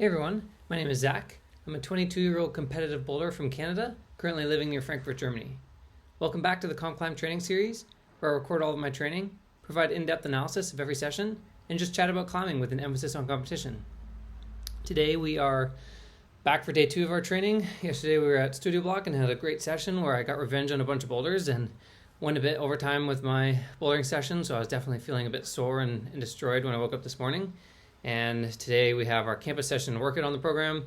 Hey everyone, my name is Zach. I'm a 22-year-old competitive boulder from Canada, currently living near Frankfurt, Germany. Welcome back to the COMPCLIMB training series, where I record all of my training, provide in-depth analysis of every session, and just chat about climbing with an emphasis on competition. Today we are back for day 2 of our training. Yesterday we were at Studio Block and had a great session where I got revenge on a bunch of boulders and went a bit overtime with my bouldering session, so I was definitely feeling a bit sore and destroyed when I woke up this morning. And today we have our campus session workout on the program.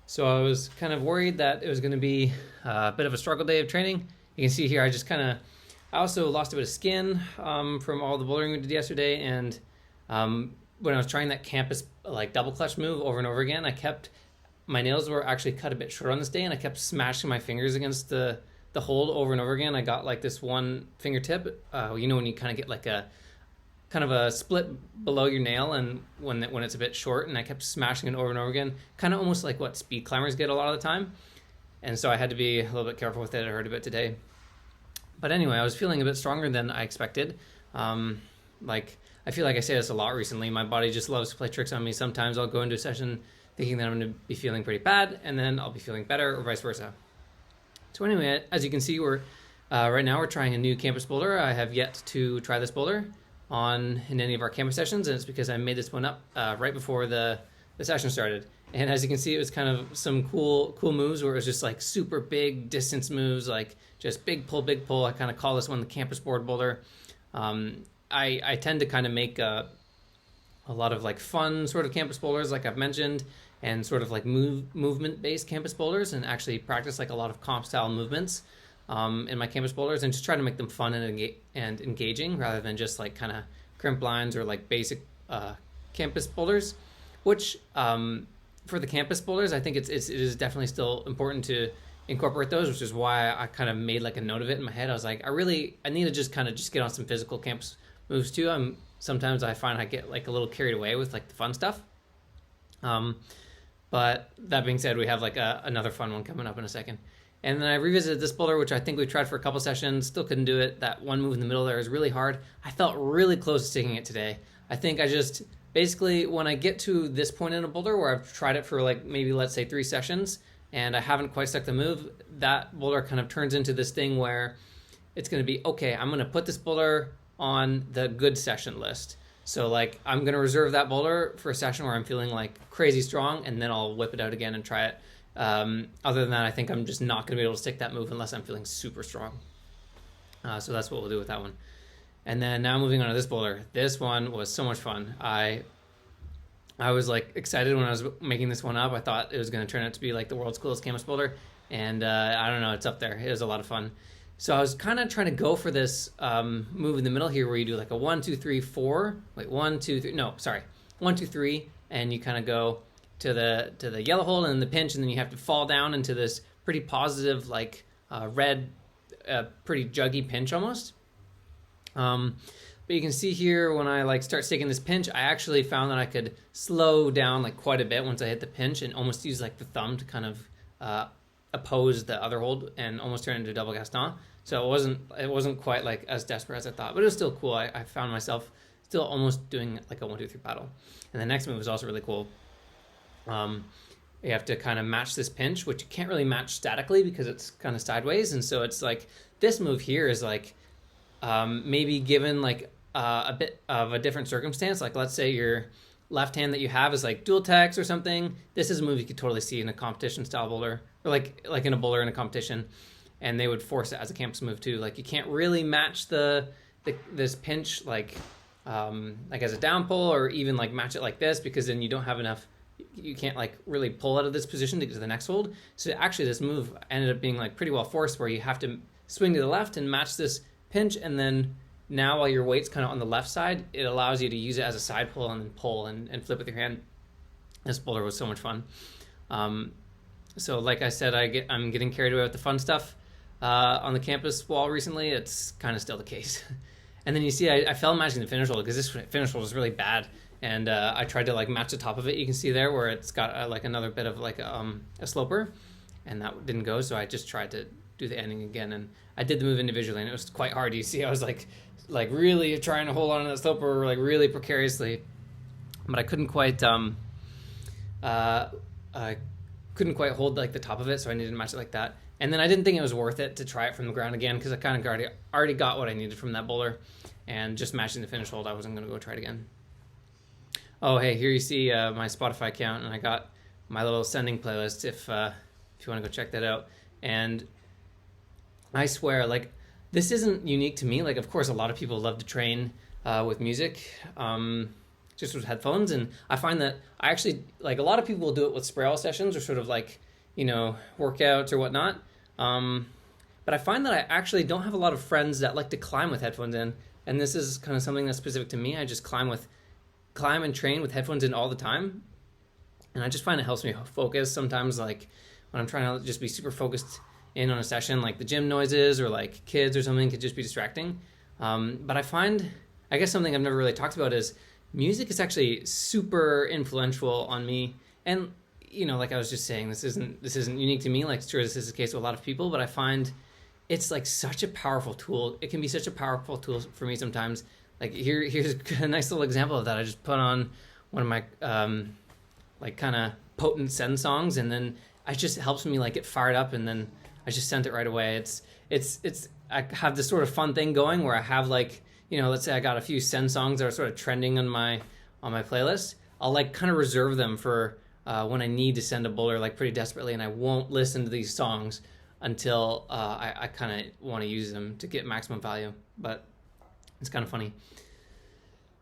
So I was kind of worried that it was going to be a bit of a struggle day of training. You can see here I also lost a bit of skin from all the bouldering we did yesterday. And when I was trying that campus like double clutch move over and over again, my nails were actually cut a bit short on this day, and I kept smashing my fingers against the hold over and over again. I got like this one fingertip, when you kind of get like a kind of a split below your nail, and when it's a bit short, and I kept smashing it over and over again, kind of almost like what speed climbers get a lot of the time. And so I had to be a little bit careful with it. I hurt a bit today. But anyway, I was feeling a bit stronger than I expected. I feel like I say this a lot recently. My body just loves to play tricks on me. Sometimes I'll go into a session thinking that I'm going to be feeling pretty bad, and then I'll be feeling better, or vice versa. So anyway, as you can see, right now we're trying a new campus boulder. I have yet to try this boulder in any of our campus sessions, and it's because I made this one up right before the session started. And as you can see, it was kind of some cool moves where it was just like super big distance moves, like just big pull. I kind of call this one the campus board boulder. I tend to kind of make a lot of like fun sort of campus boulders, like I've mentioned, and sort of like movement-based campus boulders, and actually practice like a lot of comp style movements in my campus boulders, and just try to make them fun and engaging rather than just like kind of crimp lines or like basic campus boulders, which for the campus boulders, I think it is definitely still important to incorporate those, which is why I kind of made like a note of it in my head. I was like, I need to just get on some physical campus moves too. Sometimes I find I get like a little carried away with like the fun stuff. But that being said, we have like another fun one coming up in a second. And then I revisited this boulder, which I think we tried for a couple sessions, still couldn't do it. That one move in the middle there is really hard. I felt really close to sticking it today. I think I just, basically, when I get to this point in a boulder where I've tried it for like maybe, let's say 3 sessions, and I haven't quite stuck the move, that boulder kind of turns into this thing where it's going to be, okay, I'm going to put this boulder on the good session list. So like, I'm going to reserve that boulder for a session where I'm feeling like crazy strong, and then I'll whip it out again and try it. Other than that, I think I'm just not going to be able to stick that move unless I'm feeling super strong. So that's what we'll do with that one. And then now moving on to this boulder. This one was so much fun. I was like excited when I was making this one up. I thought it was going to turn out to be like the world's coolest campus boulder. And I don't know, it's up there. It was a lot of fun. So I was kind of trying to go for this move in the middle here where you do like a 1, 2, 3, 4. Wait, 1, 2, 3. No, sorry. 1, 2, 3. And you kind of go to the yellow hold and the pinch, and then you have to fall down into this pretty positive, like red, pretty juggy pinch almost. But you can see here when I like start sticking this pinch, I actually found that I could slow down like quite a bit once I hit the pinch, and almost use like the thumb to kind of oppose the other hold and almost turn it into a double Gaston. So it wasn't quite like as desperate as I thought, but it was still cool. I found myself still almost doing like a 1, 2, 3 paddle. And the next move was also really cool. You have to kind of match this pinch, which you can't really match statically because it's kind of sideways. And so it's like this move here is like maybe given like a bit of a different circumstance. Like let's say your left hand that you have is like dual text or something. This is a move you could totally see in a competition style boulder, or like in a boulder in a competition, and they would force it as a campus move too. Like you can't really match this pinch like as a down pull, or even like match it like this, because then you don't have enough. You can't like really pull out of this position to get to the next hold. So actually this move ended up being like pretty well forced, where you have to swing to the left and match this pinch, and then now while your weight's kind of on the left side, it allows you to use it as a side pull and then pull and flip with your hand. This boulder was so much fun. So like I said, I'm getting carried away with the fun stuff on the campus wall recently. It's kind of still the case. And then you see I fell matching the finish hold because this finish hold was really bad. And I tried to like match the top of it. You can see there where it's got like another bit of like a sloper, and that didn't go. So I just tried to do the ending again, and I did the move individually, and it was quite hard. You see, I was like really trying to hold on to that sloper like really precariously, but I couldn't quite I couldn't quite hold like the top of it, so I needed to match it like that. And then I didn't think it was worth it to try it from the ground again, because I kind of already got what I needed from that boulder, and just matching the finish hold, I wasn't going to go try it again. Oh, hey, here you see my Spotify account, and I got my little sending playlist if you want to go check that out. And I swear, like, this isn't unique to me. Like, of course, a lot of people love to train with music, just with headphones. And I find that I actually, like, a lot of people will do it with spiral sessions or sort of like, you know, workouts or whatnot. But I find that I actually don't have a lot of friends that like to climb with headphones in. And this is kind of something that's specific to me. I just climb and train with headphones in all the time. And I just find it helps me focus sometimes, like when I'm trying to just be super focused in on a session, like the gym noises or like kids or something could just be distracting. But I guess something I've never really talked about is music is actually super influential on me. And, you know, like I was just saying, this isn't unique to me. Like, sure, this is the case with a lot of people, but I find it's like such a powerful tool. It can be such a powerful tool for me sometimes. Like here's a nice little example of that. I just put on one of my like kind of potent send songs, and then it just helps me like get fired up, and then I just sent it right away. It's I have this sort of fun thing going where I have, like, you know, let's say I got a few send songs that are sort of trending on my playlist. I'll like kind of reserve them for when I need to send a boulder like pretty desperately, and I won't listen to these songs until I kind of want to use them to get maximum value. But it's kind of funny.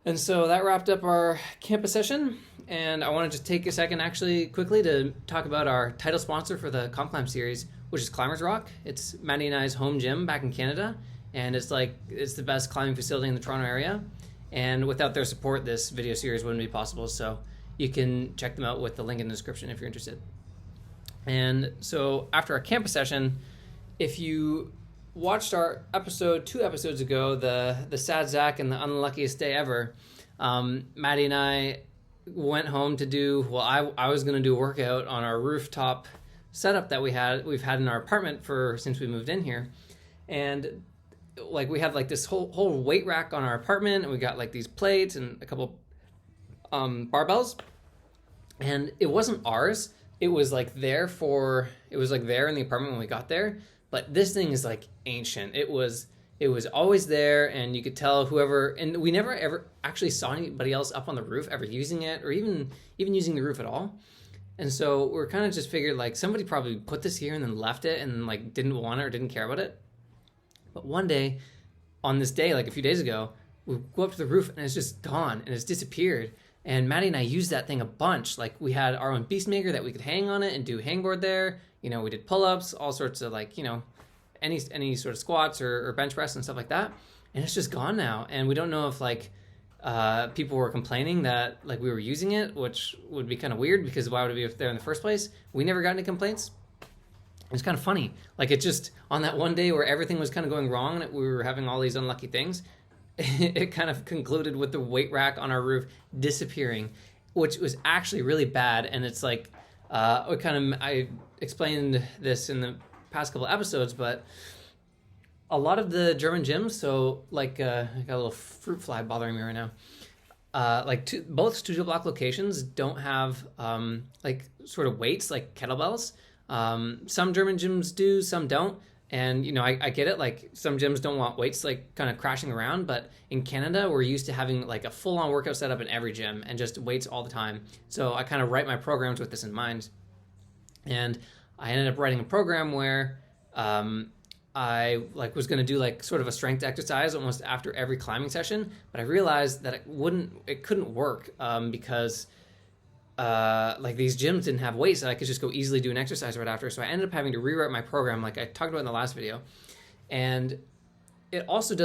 And so that wrapped up our campus session, and I want to just take a second actually quickly to talk about our title sponsor for the COMPCLIMB series, which is Climbers Rock. It's Maddie and I's home gym back in Canada, and it's the best climbing facility in the Toronto area, and without their support this video series wouldn't be possible. So you can check them out with the link in the description if you're interested. And so after our campus session, if you watched our episode 2 episodes ago, the sad Zach and the unluckiest day ever, Maddie and I went home to do, well, I was going to do a workout on our rooftop setup that we've had in our apartment since we moved in here. And like we have like this whole weight rack on our apartment, and we got like these plates and a couple barbells, and it wasn't ours. It was like there in the apartment when we got there. But this thing is like ancient. It was always there, and you could tell and we never ever actually saw anybody else up on the roof ever using it, or even using the roof at all. And so we're kind of just figured like somebody probably put this here and then left it and like didn't want it or didn't care about it. But one day, on this day, like a few days ago, we go up to the roof and it's just gone and it's disappeared. And Maddie and I used that thing a bunch. Like we had our own beast maker that we could hang on it and do hangboard there. You know, we did pull-ups, all sorts of like, you know, any sort of squats or bench press and stuff like that. And it's just gone now. And we don't know if like people were complaining that like we were using it, which would be kind of weird because why would it be there in the first place? We never got any complaints. It's kind of funny. Like it just, on that one day where everything was kind of going wrong and we were having all these unlucky things, it kind of concluded with the weight rack on our roof disappearing, which was actually really bad. And it's like, I explained this in the past couple episodes, but a lot of the German gyms, so like I got a little fruit fly bothering me right now. Both studio block locations don't have like sort of weights like kettlebells. Some German gyms do, some don't. And, you know, I get it. Like some gyms don't want weights like kind of crashing around, but in Canada, we're used to having like a full on workout setup in every gym and just weights all the time. So I kind of write my programs with this in mind. And I ended up writing a program where I like was going to do like sort of a strength exercise almost after every climbing session, but I realized that it couldn't work because like these gyms didn't have weights that I could just go easily do an exercise right after. So I ended up having to rewrite my program like I talked about in the last video. And it also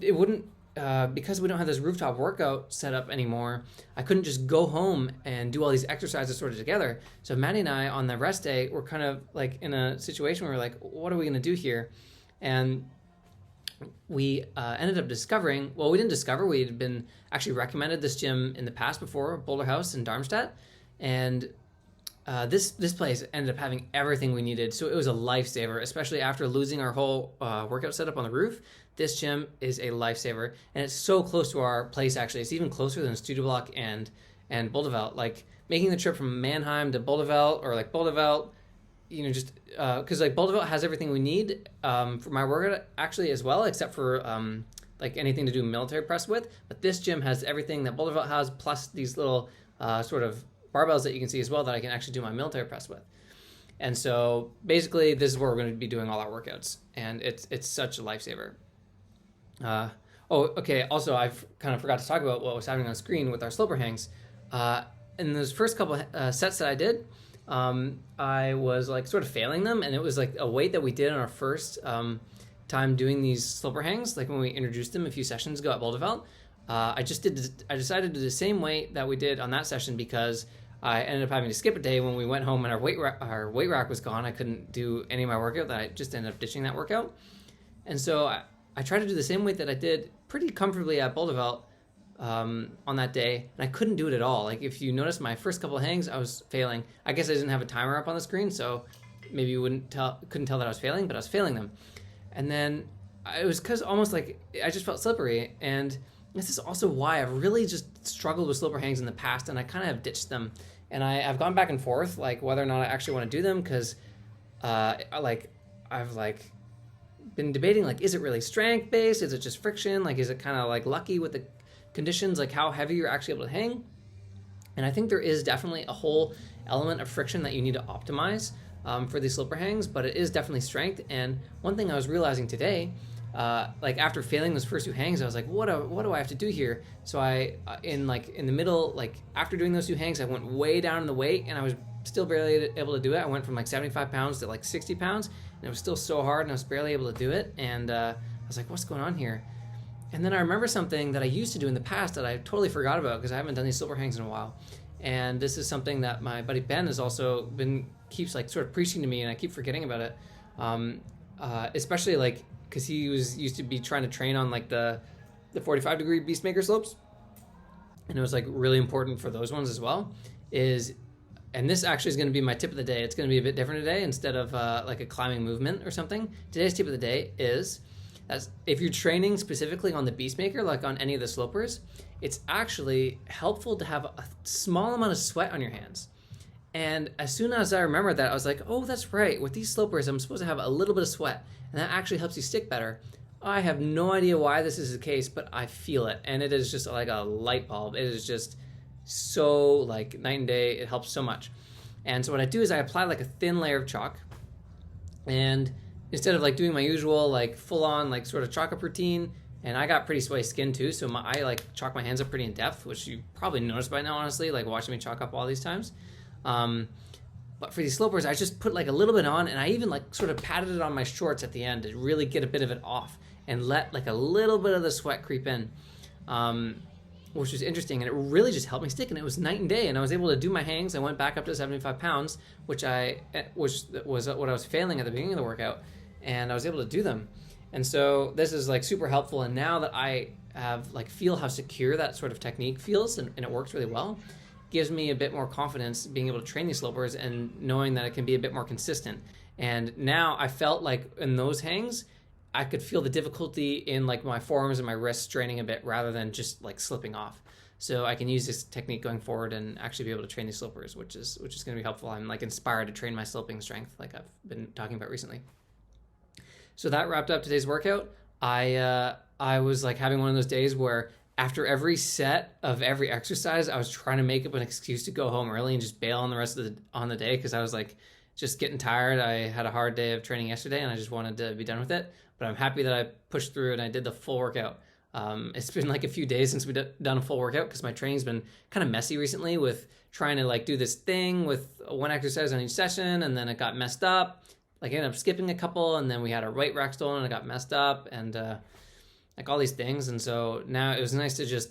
wouldn't, because we don't have this rooftop workout set up anymore, I couldn't just go home and do all these exercises sort of together. So Maddie and I on the rest day were kind of like in a situation where we're like, what are we going to do here? And we ended up discovering, well, we didn't discover, we had been actually recommended this gym in the past before, Boulderhaus in Darmstadt. And this place ended up having everything we needed. So it was a lifesaver, especially after losing our whole workout setup on the roof. This gym is a lifesaver, and it's so close to our place, actually. It's even closer than Studio Block and and Boulderwelt, like making the trip from Mannheim to Boulderwelt, or like Boulderwelt, just because like Boulderwelt has everything we need for my workout actually as well, except for like anything to do military press with. But this gym has everything that Boulderwelt has, plus these little sort of barbells that you can see as well that I can actually do my military press with. And so basically this is where we're going to be doing all our workouts, and it's such a lifesaver. Okay. Also, I've kind of forgot to talk about what was happening on screen with our sloper hangs. In those first couple sets that I did, I was like sort of failing them, and it was like a weight that we did on our first time doing these sloper hangs, like when we introduced them a few sessions ago at Boulderwelt. I decided to do the same weight that we did on that session because I ended up having to skip a day when we went home and our weight rack was gone. I couldn't do any of my workout. That I just ended up ditching that workout. And so I tried to do the same weight that I did pretty comfortably at Boulderwelt on that day, and I couldn't do it at all. Like if you notice my first couple of hangs, I was failing. I guess I didn't have a timer up on the screen, so maybe you couldn't tell that I was failing, but I was failing them. And then it was because almost like I just felt slippery, and this is also why I've really just struggled with sloper hangs in the past, and I kind of have ditched them. And I've gone back and forth, like whether or not I actually want to do them, because I've been debating, like, is it really strength based? Is it just friction? Like, is it kind of like lucky with the conditions, like how heavy you're actually able to hang? And I think there is definitely a whole element of friction that you need to optimize for these sloper hangs, but it is definitely strength. And one thing I was realizing today, like after failing those first two hangs, I was like, what do I have to do here? So I, in the middle, like after doing those two hangs, I went way down in the weight, and I was still barely able to do it. I went from like 75 pounds to like 60 pounds, and it was still so hard, and I was barely able to do it. And I was like, what's going on here? And then I remember something that I used to do in the past that I totally forgot about because I haven't done these sloper hangs in a while. And this is something that my buddy Ben has also keeps like sort of preaching to me, and I keep forgetting about it. Especially like because he used to be trying to train on like the 45-degree Beastmaker slopes, and it was like really important for those ones as well. And this actually is going to be my tip of the day. It's going to be a bit different today. Instead of like a climbing movement or something, today's tip of the day is, as if you're training specifically on the Beastmaker, like on any of the slopers, it's actually helpful to have a small amount of sweat on your hands. And as soon as I remembered that, I was like, oh, that's right. With these slopers, I'm supposed to have a little bit of sweat, and that actually helps you stick better. I have no idea why this is the case, but I feel it, and it is just like a light bulb. It is just so like night and day. It helps so much. And so what I do is I apply like a thin layer of chalk, and instead of like doing my usual like full on like sort of chalk up routine, and I got pretty sweaty skin too, so I like chalk my hands up pretty in depth, which you probably noticed by now, honestly, like watching me chalk up all these times. But for these slopers, I just put like a little bit on, and I even like sort of patted it on my shorts at the end to really get a bit of it off and let like a little bit of the sweat creep in, which was interesting, and it really just helped me stick. And it was night and day, and I was able to do my hangs. I went back up to 75 pounds, which was what I was failing at the beginning of the workout, and I was able to do them. And so this is like super helpful. And now that I have like feel how secure that sort of technique feels, and it works really well, gives me a bit more confidence being able to train these slopers and knowing that it can be a bit more consistent. And now I felt like in those hangs, I could feel the difficulty in like my forearms and my wrists straining a bit rather than just like slipping off. So I can use this technique going forward and actually be able to train these slopers, which is going to be helpful. I'm like inspired to train my sloping strength, like I've been talking about recently. So that wrapped up today's workout. I was like having one of those days where after every set of every exercise, I was trying to make up an excuse to go home early and just bail on the rest of the day, because I was like just getting tired. I had a hard day of training yesterday, and I just wanted to be done with it. But I'm happy that I pushed through and I did the full workout. It's been like a few days since we've done a full workout because my training's been kind of messy recently with trying to like do this thing with one exercise on each session, and then it got messed up. Like I ended up skipping a couple, and then we had our weight rack stolen and it got messed up, and like all these things. And so now it was nice to just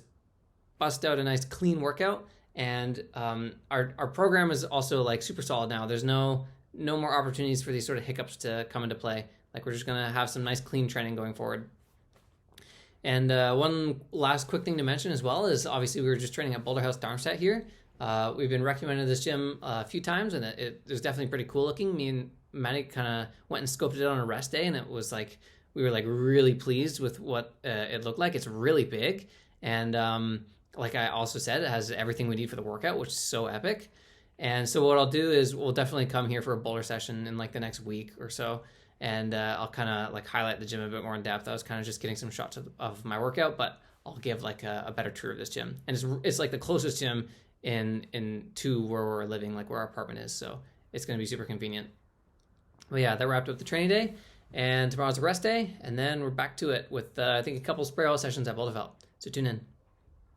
bust out a nice clean workout. And our program is also like super solid now. There's no more opportunities for these sort of hiccups to come into play. Like we're just going to have some nice clean training going forward. And one last quick thing to mention as well is obviously we were just training at Boulderhaus Darmstadt here. We've been recommended this gym a few times, and it was definitely pretty cool looking. Me and Maddie kind of went and scoped it on a rest day, and it was like we were like really pleased with what it looked like. It's really big, and like I also said, it has everything we need for the workout, which is so epic. And so what I'll do is we'll definitely come here for a boulder session in like the next week or so. And I'll kind of like highlight the gym a bit more in depth. I was kind of just getting some shots of my workout, but I'll give like a better tour of this gym. And it's like the closest gym in to where we're living, like where our apartment is. So it's going to be super convenient. Well, yeah, that wrapped up the training day. And tomorrow's a rest day. And then we're back to it with, I think, a couple spray oil sessions at Boulderwelt. So tune in.